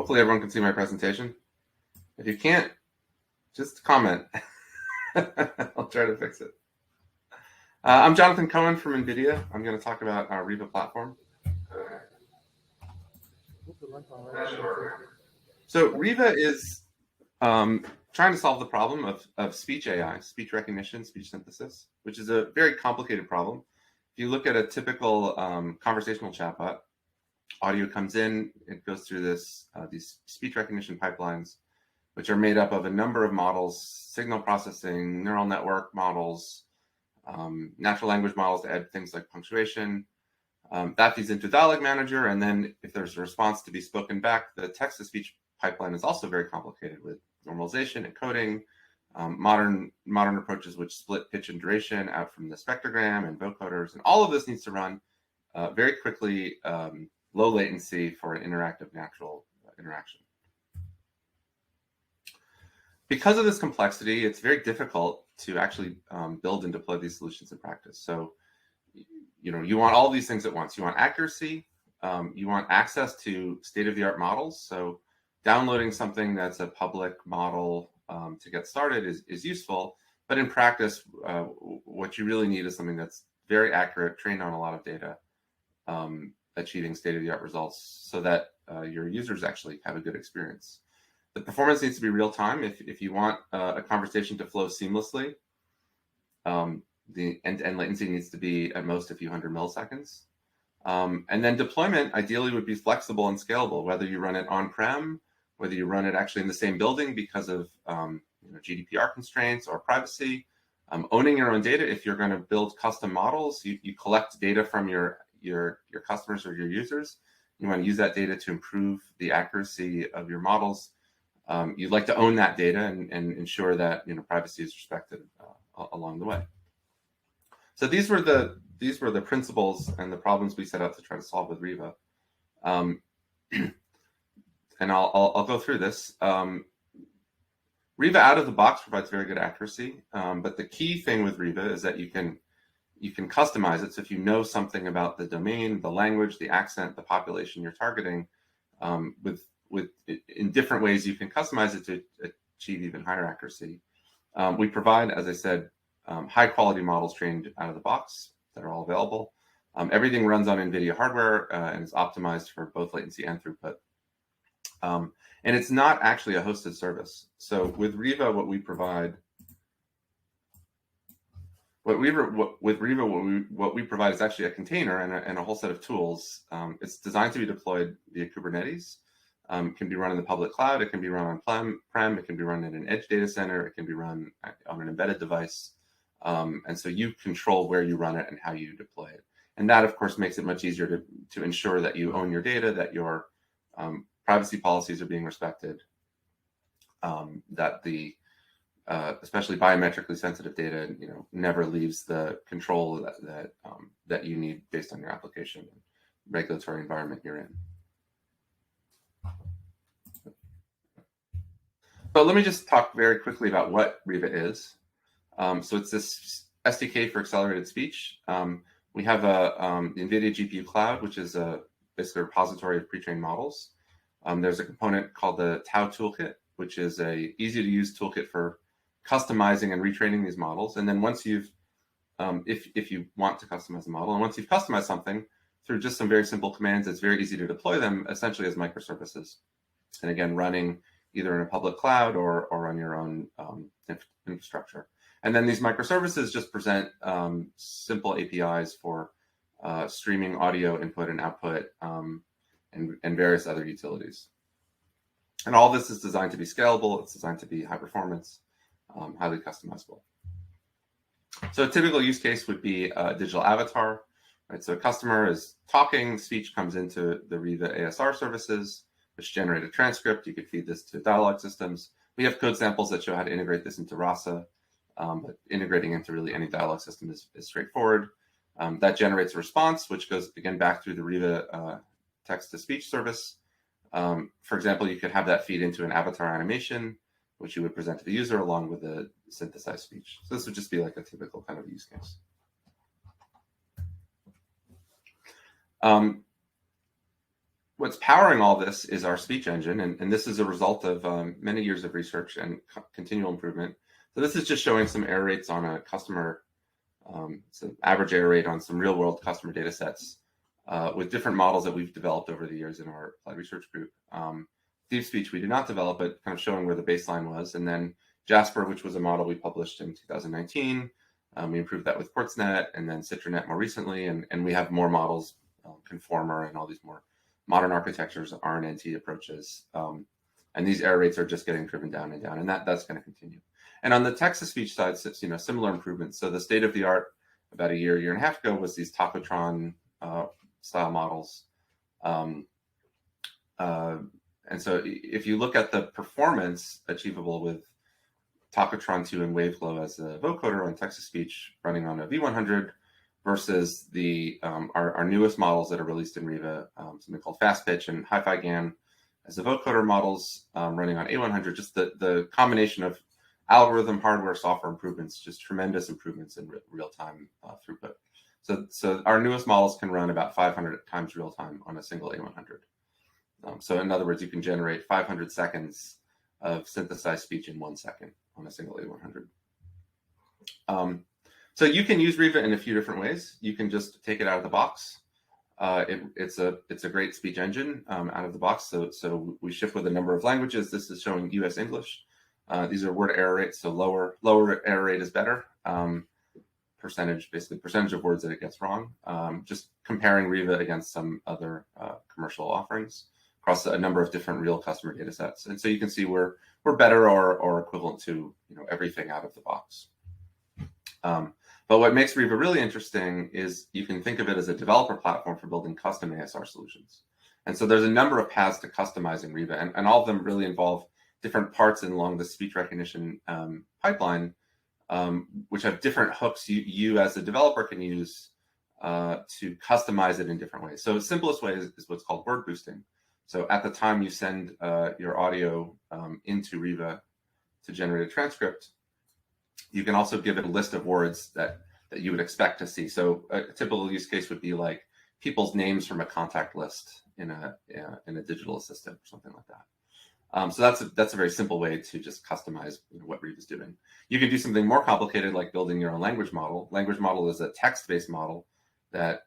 Hopefully everyone can see my presentation. If you can't, just comment. I'll try to fix it. I'm Jonathan Cohen from NVIDIA. I'm going to talk about our Riva platform. So Riva is trying to solve the problem of speech AI, speech recognition, speech synthesis, which is a very complicated problem. If you look at a typical conversational chatbot, audio comes in, it goes through these speech recognition pipelines, which are made up of a number of models, signal processing, neural network models, natural language models to add things like punctuation. That feeds into Dialogue Manager, and then if there's a response to be spoken back, the text-to-speech pipeline is also very complicated with normalization, encoding, modern approaches which split pitch and duration out from the spectrogram and vocoders, and all of this needs to run very quickly, low latency for an interactive natural interaction. Because of this complexity, it's very difficult to actually build and deploy these solutions in practice. So, you want all these things at once. You want accuracy, you want access to state-of-the-art models. So downloading something that's a public model to get started is useful, but in practice, what you really need is something that's very accurate, trained on a lot of data, achieving state-of-the-art results so that your users actually have a good experience. The performance needs to be real time. If you want a conversation to flow seamlessly, the end-to-end latency needs to be at most a few hundred milliseconds. And then deployment ideally would be flexible and scalable, whether you run it on-prem, whether you run it actually in the same building because of GDPR constraints or privacy. Owning your own data, if you're going to build custom models, you collect data from your customers or your users. You want to use that data to improve the accuracy of your models. You'd like to own that data and ensure that privacy is respected along the way. So these were the principles and the problems we set out to try to solve with Riva. And I'll go through this. Riva out of the box provides very good accuracy, but the key thing with Riva is that you can customize it. So if you know something about the domain, the language, the accent, the population you're targeting, in different ways you can customize it to achieve even higher accuracy. We provide, as I said, high quality models trained out of the box that are all available. Everything runs on NVIDIA hardware and is optimized for both latency and throughput. And it's not actually a hosted service. So with Riva, what we provide is actually a container and a whole set of tools. It's designed to be deployed via Kubernetes. It can be run in the public cloud. It can be run on-prem. It can be run in an edge data center. It can be run on an embedded device. And so you control where you run it and how you deploy it. And that, of course, makes it much easier to ensure that you own your data, that your privacy policies are being respected, that the especially biometrically sensitive data, never leaves the control that you need based on your application and regulatory environment you're in. But let me just talk very quickly about what Riva is. So it's this SDK for accelerated speech. We have the NVIDIA GPU Cloud, which is basically a repository of pre-trained models. There's a component called the Tau Toolkit, which is a easy-to-use toolkit for customizing and retraining these models. And then once you've, if you want to customize a model, and once you've customized something through just some very simple commands, it's very easy to deploy them essentially as microservices. And again, running either in a public cloud or on your own infrastructure. And then these microservices just present simple APIs for streaming audio input and output and various other utilities. And all this is designed to be scalable. It's designed to be high performance, highly customizable. So a typical use case would be a digital avatar. Right? So a customer is talking, speech comes into the Riva ASR services, which generate a transcript. You could feed this to dialogue systems. We have code samples that show how to integrate this into RASA, but integrating into really any dialogue system is straightforward. That generates a response, which goes, again, back through the Riva text-to-speech service. For example, you could have that feed into an avatar animation, which you would present to the user along with the synthesized speech. So this would just be like a typical kind of use case. what's powering all this is our speech engine, and this is a result of many years of research and continual improvement. So this is just showing some error rates on a customer, it's an average error rate on some real-world customer data sets with different models that we've developed over the years in our applied research group. Deep speech we did not develop, but kind of showing where the baseline was. And then Jasper, which was a model we published in 2019, we improved that with QuartzNet, and then CitraNet more recently, and we have more models, Conformer and all these more modern architectures, RNNT approaches. And these error rates are just getting driven down, and that's going to continue. And on the text-to-speech side, similar improvements. So the state of the art about a year and a half ago was these Tacotron style models. And so if you look at the performance achievable with Tacotron 2 and Waveflow as a vocoder on text-to-speech running on a V100 versus the our newest models that are released in Riva, something called FastPitch and Hi-Fi GAN as the vocoder models running on A100, just the combination of algorithm, hardware, software improvements, just tremendous improvements in real-time throughput. So our newest models can run about 500 times real-time on a single A100. So in other words, you can generate 500 seconds of synthesized speech in 1 second on a single A100. So you can use Riva in a few different ways. You can just take it out of the box. It's a great speech engine out of the box. So we ship with a number of languages. This is showing US English. These are word error rates. So lower error rate is better. Percentage of words that it gets wrong. Just comparing Riva against some other commercial offerings across a number of different real customer data sets. And so you can see we're better or equivalent to everything out of the box. But what makes Riva really interesting is you can think of it as a developer platform for building custom ASR solutions. And so there's a number of paths to customizing Riva, and all of them really involve different parts along the speech recognition pipeline, which have different hooks you as a developer can use to customize it in different ways. So the simplest way is what's called word boosting. So at the time you send your audio into Riva to generate a transcript, you can also give it a list of words that you would expect to see. So a typical use case would be like people's names from a contact list in a digital assistant or something like that. So that's a very simple way to just customize what Riva is doing. You can do something more complicated like building your own language model. Language model is a text-based model that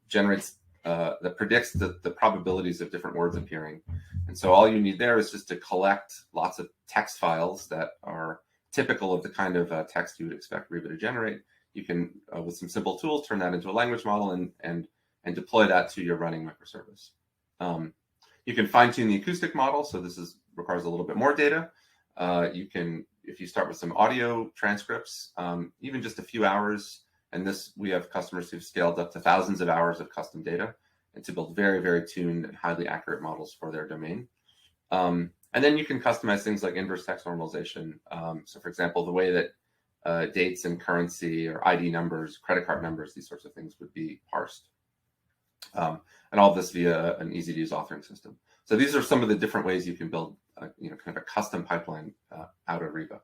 generates that predicts the probabilities of different words appearing. And so all you need there is just to collect lots of text files that are typical of the kind of text you would expect Riva to generate. You can, with some simple tools, turn that into a language model and deploy that to your running microservice. You can fine-tune the acoustic model, so this requires a little bit more data. You can, if you start with some audio transcripts, even just a few hours, and we have customers who've scaled up to thousands of hours of custom data and to build very, very tuned and highly accurate models for their domain. And then you can customize things like inverse text normalization. So for example, the way that dates and currency or ID numbers, credit card numbers, these sorts of things would be parsed. And all of this via an easy-to-use authoring system. So these are some of the different ways you can build kind of a custom pipeline out of Riva.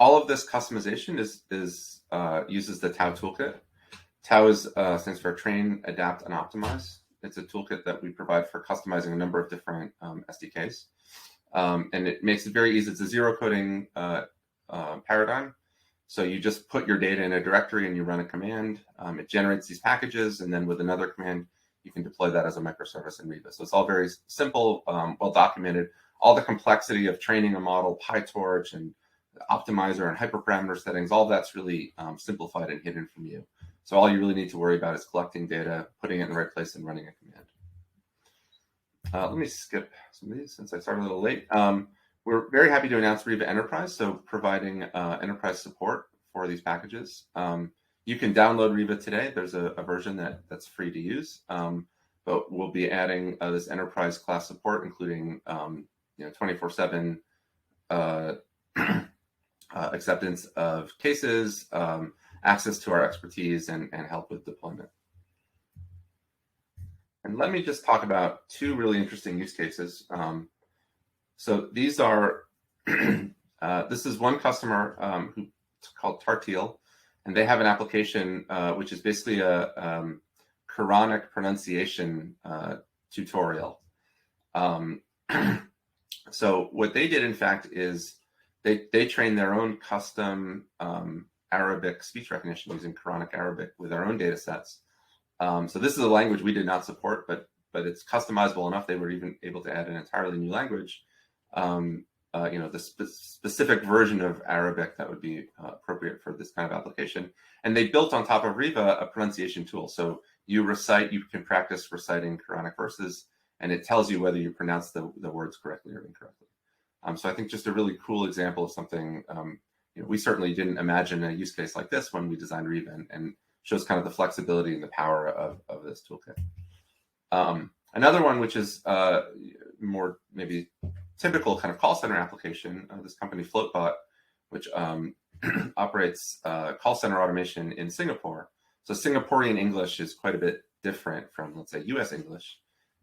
All of this customization uses the Tau toolkit. Tau stands for Train, Adapt, and Optimize. It's a toolkit that we provide for customizing a number of different SDKs. And it makes it very easy. It's a zero coding paradigm. So you just put your data in a directory and you run a command. It generates these packages, and then with another command, you can deploy that as a microservice in Riva. So it's all very simple, well documented. All the complexity of training a model, PyTorch, and optimizer and hyperparameter settings, all that's really simplified and hidden from you. So all you really need to worry about is collecting data, putting it in the right place, and running a command. Let me skip some of these since I started a little late. We're very happy to announce Riva Enterprise, so providing enterprise support for these packages. You can download Riva today. There's a version that's free to use, but we'll be adding this enterprise class support, including 24/7 acceptance of cases, access to our expertise, and help with deployment. And let me just talk about two really interesting use cases. So these are, this is one customer who's called Tarteel. and they have an application which is basically a Quranic pronunciation tutorial. So what they did, in fact, is they trained their own custom Arabic speech recognition using Quranic Arabic with their own data sets. So this is a language we did not support, but it's customizable enough. They were even able to add an entirely new language, the specific version of Arabic that would be appropriate for this kind of application. And they built on top of Riva a pronunciation tool. So you can practice reciting Quranic verses, and it tells you whether you pronounce the words correctly or incorrectly. So I think just a really cool example of something, we certainly didn't imagine a use case like this when we designed Riva, and shows kind of the flexibility and the power of this toolkit. Another one, which is more maybe typical kind of call center application, this company Floatbot, which operates call center automation in Singapore. So Singaporean English is quite a bit different from, let's say, US English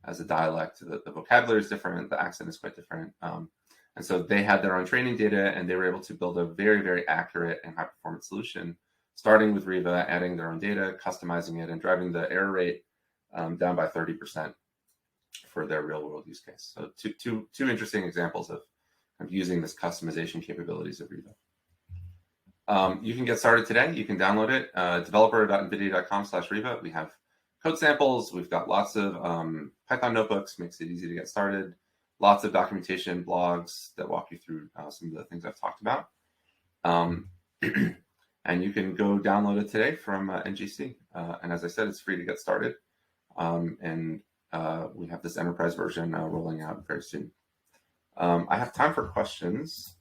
as a dialect. The vocabulary is different, the accent is quite different. And so they had their own training data, and they were able to build a very, very accurate and high performance solution, starting with Riva, adding their own data, customizing it, and driving the error rate down by 30% for their real world use case. So two interesting examples of using this customization capabilities of Riva. You can get started today. You can download it, developer.nvidia.com/Riva. We have code samples. We've got lots of Python notebooks, makes it easy to get started. Lots of documentation, blogs that walk you through some of the things I've talked about. And you can go download it today from NGC. And as I said, it's free to get started. And we have this enterprise version rolling out very soon. I have time for questions.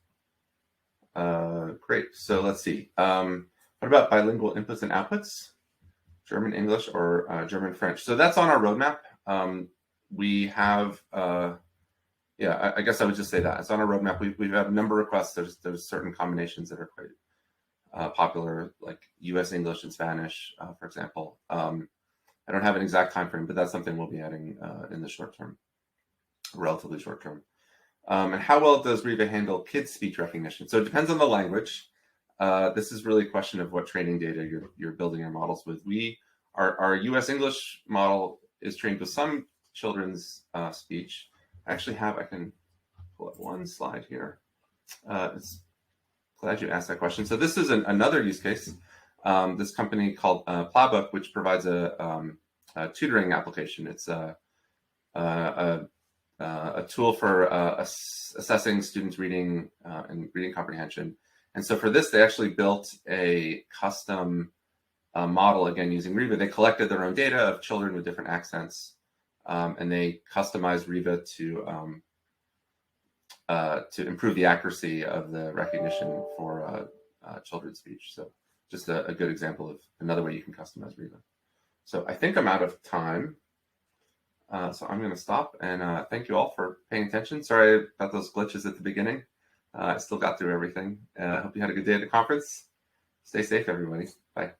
Great. So let's see. What about bilingual inputs and outputs? German, English, or German, French? So that's on our roadmap. We have, I guess I would just say that. It's on our roadmap. We have a number of requests. There's certain combinations that are quite popular, like US English and Spanish, for example. I don't have an exact time frame, but that's something we'll be adding in the short term, relatively short term. And how well does Riva handle kids' speech recognition? So it depends on the language. This is really a question of what training data you're building your models with. Our US English model is trained with some children's speech. I can pull up one slide here. Glad you asked that question. So this is another use case. This company called Plowbook, which provides a tutoring application. It's a tool for assessing students' reading and reading comprehension. And so for this, they actually built a custom model, again, using Riva. They collected their own data of children with different accents, and they customized Riva to improve the accuracy of the recognition for children's speech. So just a good example of another way you can customize Riva. So I think I'm out of time. So I'm going to stop, and thank you all for paying attention. Sorry about those glitches at the beginning. I still got through everything. I hope you had a good day at the conference. Stay safe, everybody. Bye.